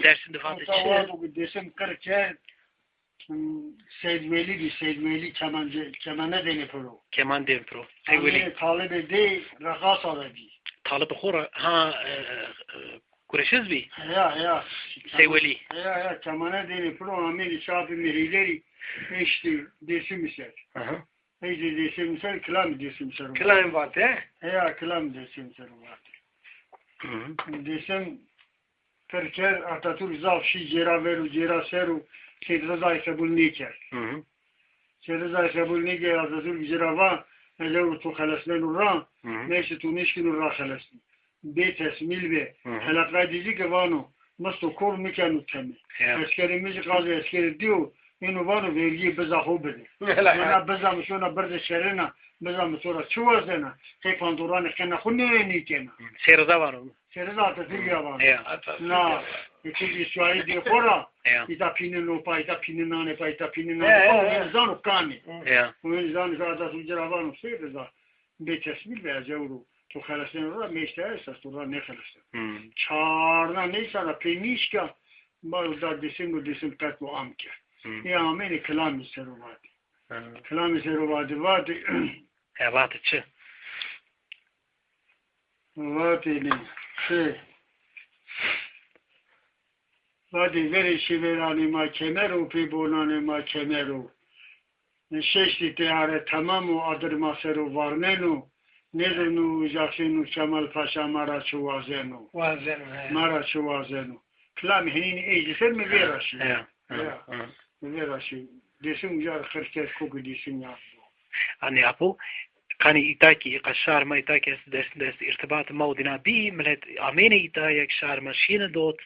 Dersin defatı için. Desim kırıkken Seydveli kemana denipro. Keman denipro. Seydveli. Talibe de rakas arabi. Talibe khora ha kureşiz bi. Ya. Seydveli. Ya kemana denipro ameli şafi mirileri işte desim iser. Heyce desim iser kelam desim iser. Kelam var he? Ya kelam desim iser var. Desim kırker Atatürk zavşi cera veru cera seru Seyd Rıza kabul niker. Seyd Rıza kabul niker Atatürk cera va Ejevru tu khalaslen urra Neyse tu nişkin urra khalaslen. Be tesmil be. Halakra dizi ki vano Masto kor mikanu temi. Eskerimizi gazı eskeri diyor. İnu vano vergi biza hubedi. Yana biza müşona birde şerina biza müşora çuvazena. Tek panduranı kena khunne nikena. Seyd Rıza var mı? Seyd Rıza Atatürk ya var. Na. Çünkü İsrail diye kora. İta pinin opa, ita pinin nane pa, ita pinin nane pa. O zanu kani. O zanu kada sucera vano Seyd Rıza. Be tesmil be Ejevru. Tu khalaslen ra meşte esas tu ra ne khalaslen. Çarna neyse da pemişka bazı desim katlo amke. Ya ameni kelam seruvadi. Kelam seruvadi vadi. Vadi çı. Vadi ne? Vadi veri şiverani ma kemeru pi bonani ma kemeru. Şeşti teare tamamu adırma seru varnenu. Nedenu jaksinu Kemal Paşa mara çuvazenu. Mara çuvazenu. Kelam henini ejliser mi veraşi? Veraşi. Desim ucar kırkes koku desim ya. Hani yapı kani itaki qashar ma itaki ders irtibat maudina bi millet amene itayak shar mashina dot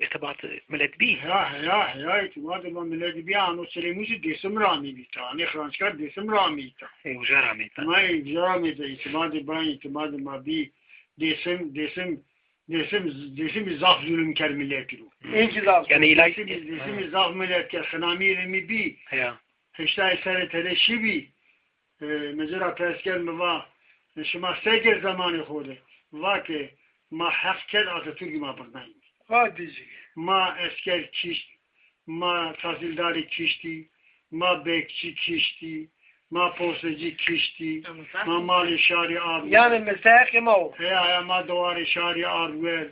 irtibat millet bi ya itimat ma millet bi anu selimuji desim rami bita ne kranskar desim rami bita ujarami bita ma ujarami bita itimat ma bi desim zaf zulüm ker milletiru. Yani ilahi desim zaf millet ker khanamir mi bi. Ya. Heştay sere teleşi bi. Mesela pesker mi var? Şuma seker zamanı khode. Va ki ma hafkel Atatürk ma bırnayım. Ma esker kişt, ma tahsildari kişti, ma bekçi kişti, ma postacı kişti, ma mali şari arver. Yani mesela kim o? Ya ma duvarı şari arver,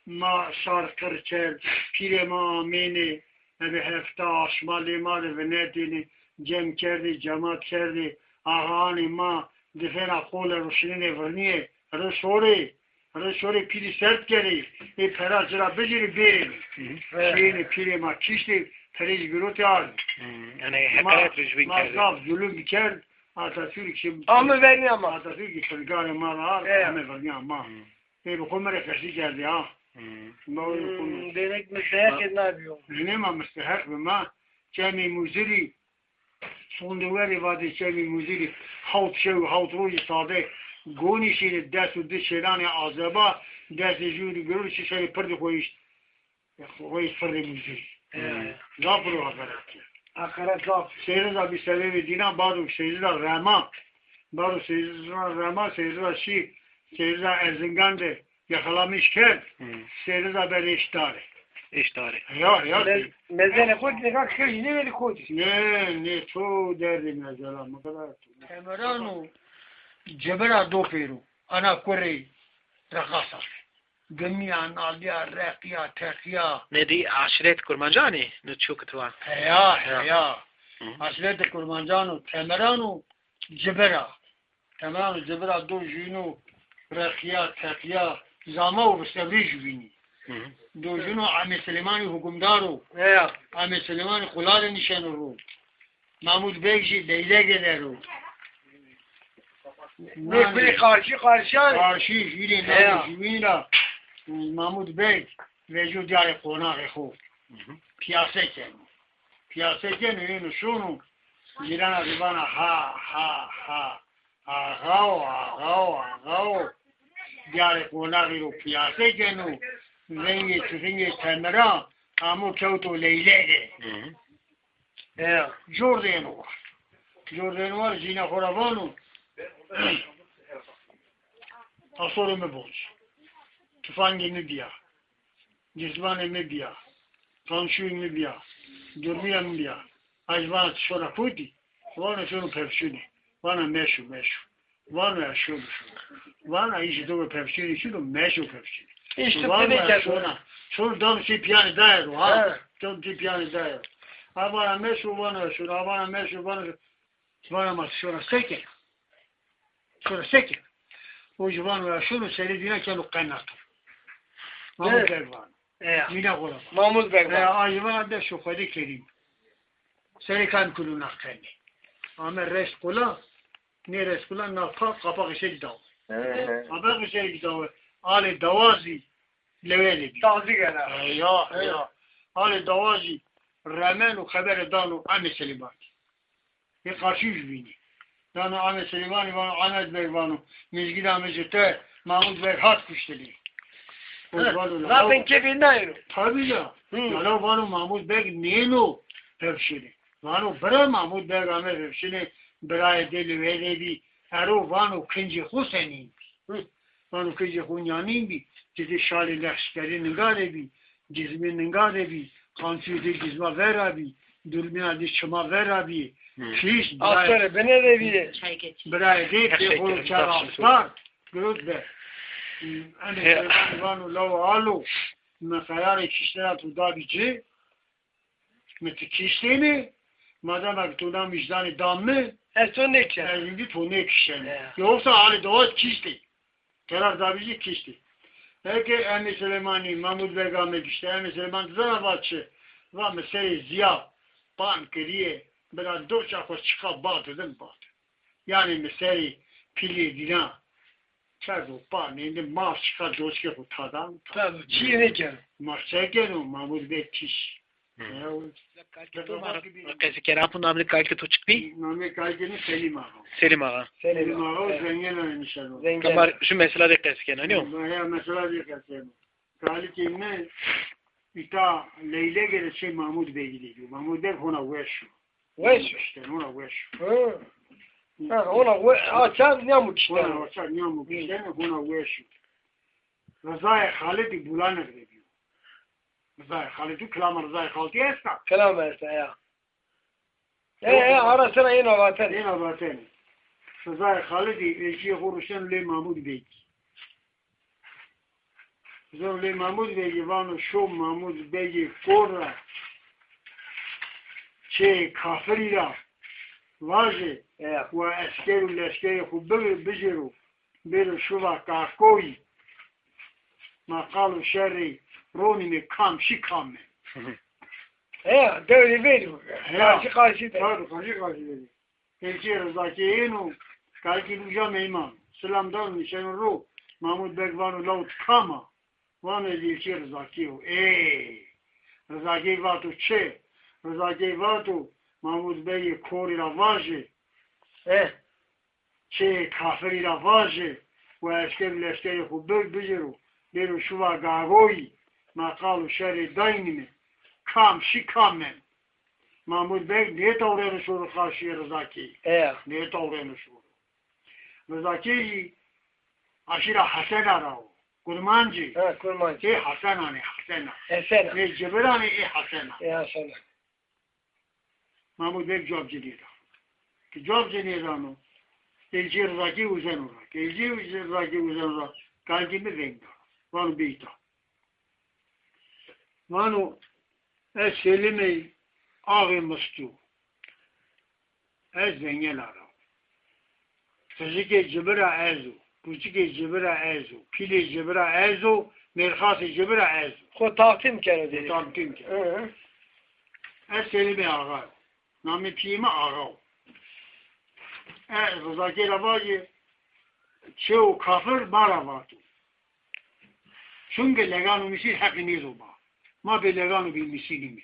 ma şarkırçer, pire ma ameni, ve heftaş, mali ve nedeni, cem kerdi, cemaat kerdi, ağani ma, defena kole roşinine verniye, Rışori piri sert geri, pera zira beceri berin. Şeyini piri ma kişti, periz gürütü aldı. Yani hakaret rejvin kerdi. Mazgaf zulüm biker, Atatürk şimdi. Ama vermiyor ama. Atatürk çılgâre mağlar, ama vermiyor ama. Bu kumere kaşı geldi ha. Demek müstehak ne yapıyor? Nema müstehak ma, cemi muziri, sonduveri vadi cemi muziri, havt ruhi sade, گونی شیر دست و دست شیرانی آزبا دست جوری گرور شیشه پرد خویش فرد موزی زاف رو حقرت کرد Akarat laf. سیرزا بی سبب دینا بارو سیرزا رما سیرزا شی سیرزا ارزنگان ده yakalamış کرد سیرزا بر اشتاره ya Mezene koy ne kadar kırı ne veri koy. ne çok derdi mesela ne kadar Kemerano جبرا دو پیرو انا کوری رقاصه گمیا نالیا رقیا تقیا ندی عشرت کرمانجانی نتشوك توا هيا عشرت کرمانجانو تمرانو جبرا دو جینو رقیا تقیا زاما و بستوری جوینی دو جینو عمی سلیمانی حکمدارو عمی سلیمانی خلال نشانو رو محمود بیگشی لیله گدرو Ne karşı yürüyün Mahmud Bey vecud diyarı konak ekho piyaseken ünü şunu girana ribana ha ağao diyarı konak ero piyaseken rengi temera amu kevto leylege Jordan var jina khoravanu Asorum'u boz. Tüfangini diye. Cizvanı bia. Tanşuyu bia. Durmuyan bia. Ajvan sonra puti. Vana şunu pevşuni. Vana meşu. Vana şunu. Vana işi doğru pevşuni. Şunu meşu pevşuni. İşte Vana şunu dam si piyani dair. Ha. Dam si piyani dair. Vana meşu vana şunu. Vana meşu vana şunu. Vana mas şuna seke. Şuna seke. O jvan ve şunu seridine kenu kaynatır. Mahmud Begvan. Mina kola. Mahmud Begvan. Ajvan da şu khadi kerim. Serikan kuluna kani. Ama res kola. Ne res kola na kapak şey dav. Kapak şey dav. Ali dawazi leveli. Tazi gelen. Ya. Ali dawazi ramen و خبر دانو عم سلیمان. یه قارشیش بینی. دانو عم سلیمانی وانو عمد بیوانو مزگید عمزته محمود بیگ هات کشتلی. Zaten kebinden yürü. Tabii ya. Yala vanu Mahmud Beg neyno pevşini. Vanu bıra Mahmud Beg ame pevşini bıraya deli velebi. Ero vanu kinci Hüseyin'in. Vanu kinci Hunyan'in bi. Cidi şali leşkeri ningare bi. Cizmi ningare bi. Kansuyu de cizma vera bi. Dülmina de çıma vera bi. Fiş Aferin beni de bir. bıraya de teholu çaraftar. Görüt be. Hani vanu lav alu. Mekayari kişilere tudabici. Meti kişliğini. Madem ki tudan vicdanı damlı. Son ne ki? Elinde tonu kişeni. Yoksa hali doğal kişli. Terar dabici kişli. Peki Emmi Süleymani, Mahmud Begame kişli. Emmi Süleymani zarabatçı. Ve mesele ziya. Ban kiriye. Biraz dört akos çıkar batıdın batı. Yani mesele pili dina. Çardo ban. Şimdi maaş çıkar doçke bu tadan. Tabii. Çiğne gel. Maaşa gelin Mahmud Beg kiş. कैसे कह रहा हूँ नाम काट के तो çık bir. Namı kaygını Selim Ağa. Selim Ağa. Selim Ağa zengin inşallah. Kamar şu meselede कैसे कहना नहीं हो? Ya mesela bir kese. Kali kimne ita Leyle gele şey Mahmud Bey gidiyor. Mahmud Bey ona veşu. Veş. İşte ona veşu. Ona açan yamuk işte. Ona açan yamuk işte ona veşu. Rıza'ya Halid bulanır diyor. Rıza'ya Halid'i kılamar Rıza'ya Halid'i esna. Kelam verse ya. Arasına yine vatan. Yine vatan. Rıza'ya Halid'i eşiğe kuruşan Le Mahmud Bey. Zor Le Mahmud Bey vanu şu Mahmud Bey korra. Çe kafirira. Vaje. Ve eskeru leşkeri hubbi bijiru. Bir şuva kahkoyi. Makalu şerri. Roni mi kam şi kam mi? Devri veriyor. Karşı. Tabii karşı dedi. Elçi Rızakiye'nu kalki luja meyman. Selamdan nişanı ro. Mahmud Begvanu laut kama. Vanu elçi Rızakiye'u. Rızakiye vatu çe. Rızakiye vatu Mahmud Bey'i kori ravaje. Çe kafiri ravaje. Ve eşkeri leşkeri hubbi bijiru. Beru şuva gagoyi. Makalu şerri daynimi. Kam şi kamen. Mahmud Bey ne tavrını şuru karşıya Rızaki? Ne tavrını şuru? Rızaki aşira Hasan arao. Kurmancı. Kurmancı. Hasan Hasana. Hasana. Ne Cebrani Hasana. Hasana. Mahmud Bey cevapçı dedi. Ki cevapçı ne zaman? Elçi Rızaki uzun olarak. Elçi Rızaki uzun olarak. Kalbimi rengi. Vanu beyta. Vanu es Selim'i ağı mıstu. Ez zengin ara. Fizike cibra ezu. Küçük cibra ezu. Pili cibra ezu. Merhası cibra ezu. Ko takdim kere dedi. Takdim kere. Ez Selim'i ağa. Nami piyimi ağa. Ez Rızaki Ravacı. Çoğu kafir baravatu. Çünkü leganu misir hakkını zoba. Ma be leganu bir misilimi.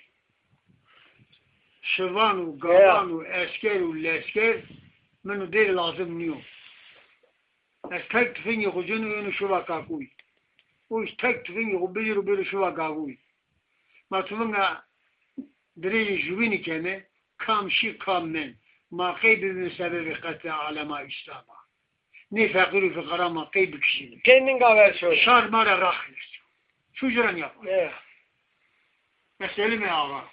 Şevanu, gavanu, eskeru, lesker منو دیر لازم نیو از تک تفنگی خو جنو اینو شوا کاکوی اوش تک تفنگی خو بجرو بیرو شوا کاکوی ما تفنگا دری جوینی کنه کام شی کام من ما قیب من سبب قتل علما اسلاما نی فقیر و فقرا ما قیب کشیم Kendin kaver söyle. شار مارا راخلس Şu cüren yapar. Evet. Mesela mi ağa?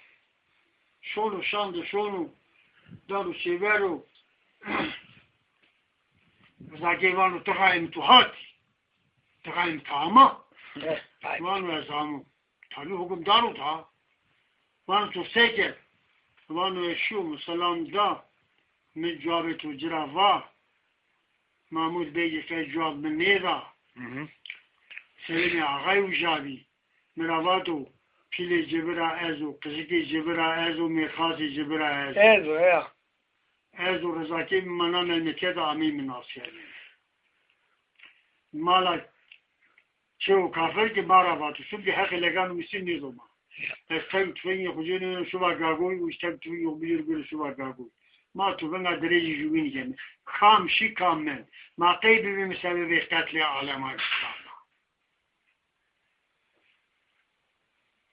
Şonu şandı şonu. Daru severu. Zakevanu tıkayım tuhati. Tıkayım tahma. Evet. Vanu ezamu. Tabi hukum daru ta. Vanu tu seke. Vanu eşu musalam da. Mecvabetu cirava. Mahmud Bey'e fe cevap meneda. Selimi ağay ucabi. Meravato. Pile cebira ezo. Kızıki cebira ezo. Mekhazi cebira ezo. Evet. Ezo rızaki mana memleket amin münasiyeli. Mala çevo kafir ki maravatı. Çünkü hak legan misin ne zaman. Estem tüfeği hücrenin şu var gagoy. Estem tüfeği yok bir şu var gagoy. Ma tüfeğine derece jüvin gemi. Kam şi kam men. Ma kaybi bir müsebbi katli alema İslam'da.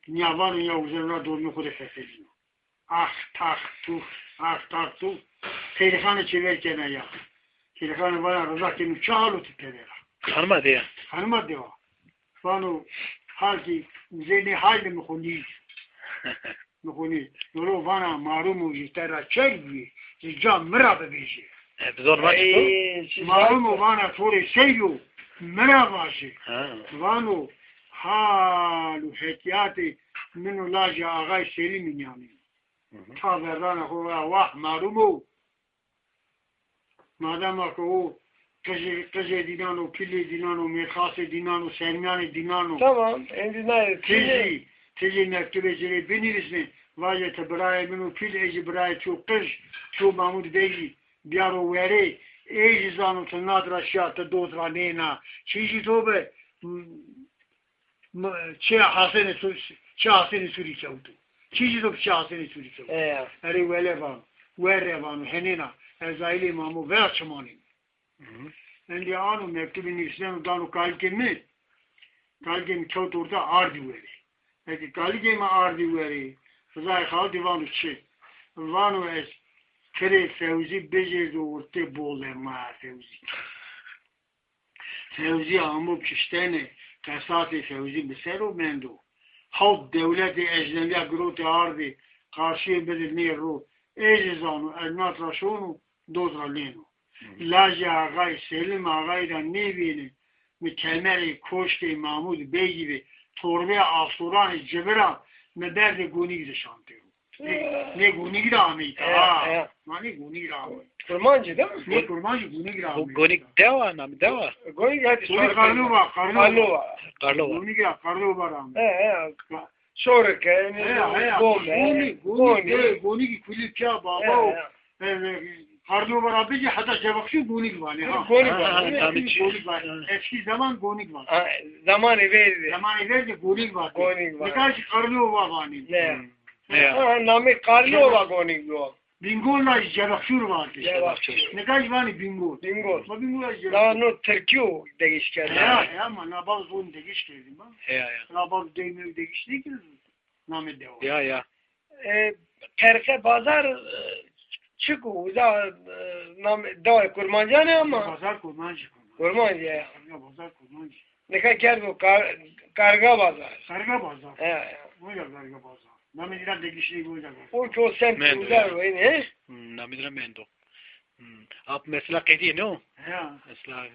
Nyavanın ya üzerine doğru kudu fethediyor. Ah tak tu. Telefonı çevirken ya. Telefonu bana rızak kimi çağırı tutuyor. Kanma diye. Hanıma diyor. Bana halki üzerine halde mıkuni. Mıkuni. Yolu bana marumu jitara çelgi. Cam mırabı beşi. Zor maç bu. Marumu bana tore seyo. Mırabaşı. Bana halu hetiyatı minu laja ağay selimin yani. Taberdan huwa vah marumu. Madem ki o kızı dinano, pili dinano, mekası dinano, sermiyane dinano. Tamam. Endine. Tezi mektubecileri benirsin. Vaziyete biraya minu pil eci biraya çok kız, çok Mahmud Bey'i biyaro veri. Eci zanu tınadra şiatı dodra neyna. Çiğci tobe çe haseni suri çavdu. Çiğci tobe çe haseni suri çavdu. Eri vere vanu henena. Ezraili mamu ve açmanim. Endi anu mektubin İslam'ı danu kalkemi. Kalkemi çok orada ardi veri. Eki kalkemi ardi veri. Rızay haldi vanu çi. Vanu es kere fevzi beceri orta bolema fevzi. Fevzi amuk çiştene kasati fevzi beseru mendo. Halk devleti ecnebiye grote ardi. Karşıya bedirni ro. Ecizanu elnat raşonu dozralino. Laji ağay Selim ağayla ne bilin mükemmeli koşke Mahmud Bey gibi torbe asuran cebera ne derdi guni de şantıyor. Ne guni de amita. Mani guni de amita. Kurmancı değil mi? Ne kurmancı guni de amita. Gonik deva nam deva. Gonik hadi Guni karnova. Karlova. Guni de karnova amita. Sonra yani guni kulüp ya baba. Karnova rabici hatta cevapşı guni var. Guni var. Eski zaman guni var. Zamanı verdi. Zamanı verdi guni var. Ne kadar karnova var. Ne? Nami Karnova Gonik var. Bingol'la cevapşur vardı. Ne kadar var Bingol? Bingol. Daha no Türkiye değişken. Ya ama nabaz onu değiştirdim ben. Ya. Nabaz değmeyi değiştirdim. Name devam. Ya. Kerke pazar çıkıyor. Da kurmancı ne ama? Pazar kurmancı. Kurmancı ya. Pazar kurmancı. Ne kadar kergo karga pazar. Karga pazar. Ya. Bu ya karga pazar. Name diler değiştirdim bu ya. O çok sert uzar o ne? Namidra mendo. Ab mesela kedi no? Ya. Mesela